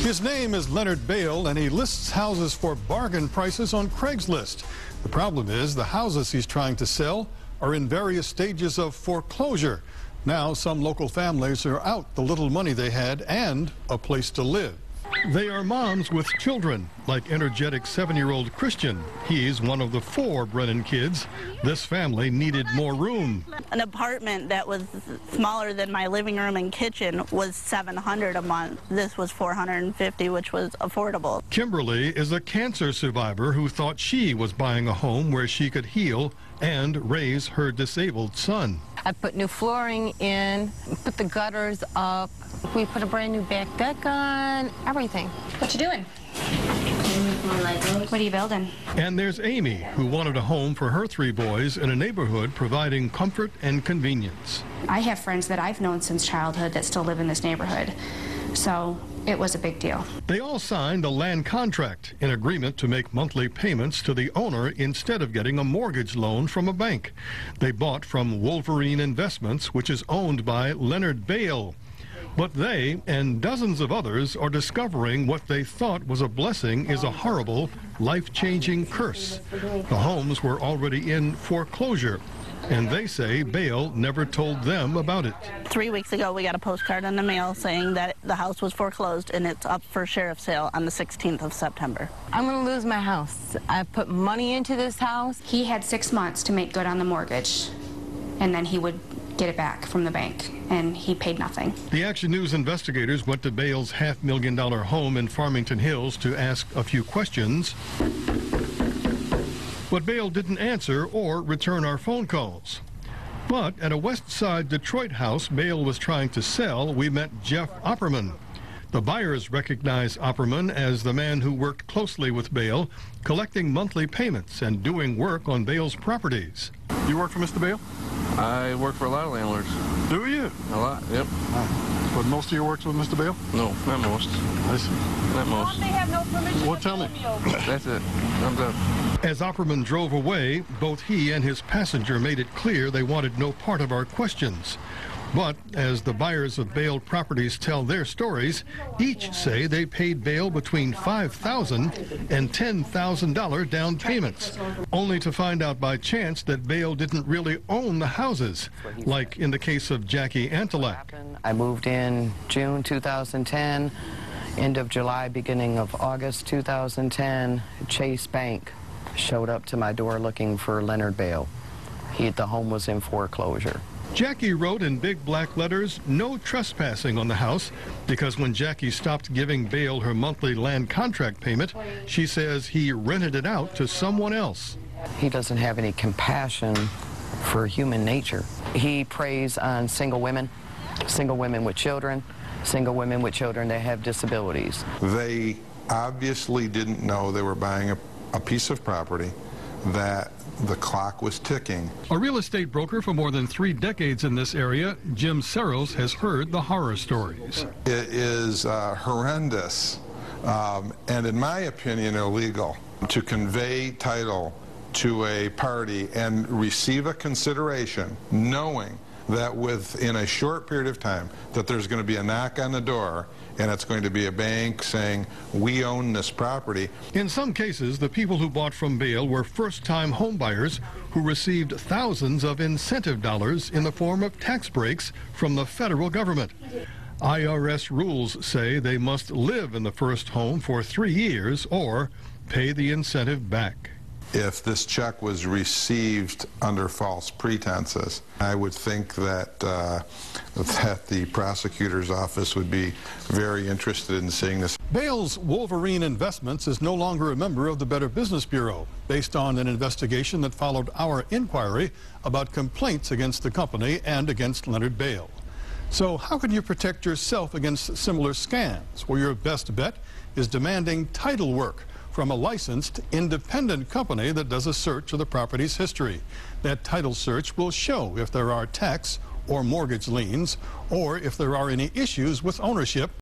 His name is Leonard Bale, and he lists houses for bargain prices on Craigslist. The problem is the houses he's trying to sell are in various stages of foreclosure. Now some local families are out the little money they had and a place to live. They are moms with children, like energetic 7-year-old Christian. He's one of the 4 Brennan kids. This family needed more room. An apartment that was smaller than my living room and kitchen was $700 a month. This was $450, which was affordable. Kimberly is a cancer survivor who thought she was buying a home where she could heal and raise her disabled son. I put new flooring in, put the gutters up. We put a brand new back deck on, everything. What you doing? What are you building? And there's Amy, who wanted a home for her 3 boys in a neighborhood providing comfort and convenience. I have friends that I've known since childhood that still live in this neighborhood, so it was a big deal. They all signed a land contract, an agreement to make monthly payments to the owner instead of getting a mortgage loan from a bank. They bought from Wolverine Investments, which is owned by Leonard Bale. But they and dozens of others are discovering what they thought was a blessing is a horrible, life-changing curse. The homes were already in foreclosure, and they say Bale never told them about it. 3 weeks ago, we got a postcard in the mail saying that the house was foreclosed and it's up for sheriff's sale on the 16th of September. I'm going to lose my house. I put money into this house. He had 6 months to make good on the mortgage, and then he would get it back from the bank, and he paid nothing. The Action News investigators went to Bale's $500,000 home in Farmington Hills to ask a few questions. But Bale didn't answer or return our phone calls. But at a West Side Detroit house Bale was trying to sell, we met Jeff Opperman. The buyers recognize Opperman as the man who worked closely with Bale, collecting monthly payments and doing work on Bale's properties. You work for Mr. Bale? I work for a lot of landlords. Do you? A lot, yep. But most of your work's with Mr. Bale? No, not most. I see. Not most. They have no permission. Well, tell me. That's it. I'm done. As Opperman drove away, both he and his passenger made it clear they wanted no part of our questions. But as the buyers of Bale properties tell their stories, each say they paid Bale between $5,000 and $10,000 down payments, only to find out by chance that Bale didn't really own the houses, like in the case of Jackie Antelak. I moved in June 2010, end of July, beginning of August 2010, Chase Bank showed up to my door looking for Leonard Bale. The home was in foreclosure. Jackie wrote in big black letters, "No trespassing" on the house, because when Jackie stopped giving Bale her monthly land contract payment, she says he rented it out to someone else. He doesn't have any compassion for human nature. He preys on single women with children, single women with children that have disabilities. They obviously didn't know they were buying a piece of property that the clock was ticking. A real estate broker for more than 3 decades in this area, Jim Seros, has heard the horror stories. It is horrendous and, in my opinion, illegal to convey title to a party and receive a consideration knowing that within a short period of time that there's going to be a knock on the door and it's going to be a bank saying, "We own this property." In some cases, the people who bought from Bale were first-time homebuyers who received thousands of incentive dollars in the form of tax breaks from the federal government. IRS rules say they must live in the first home for 3 years or pay the incentive back. If this check was received under false pretenses, I would think that that the prosecutor's office would be very interested in seeing this. Bale's Wolverine Investments is no longer a member of the Better Business Bureau, based on an investigation that followed our inquiry about complaints against the company and against Leonard Bale. So how can you protect yourself against similar scams? Well, your best bet is demanding title work from a licensed independent company that does a search of the property's history. That title search will show if there are tax or mortgage liens or if there are any issues with ownership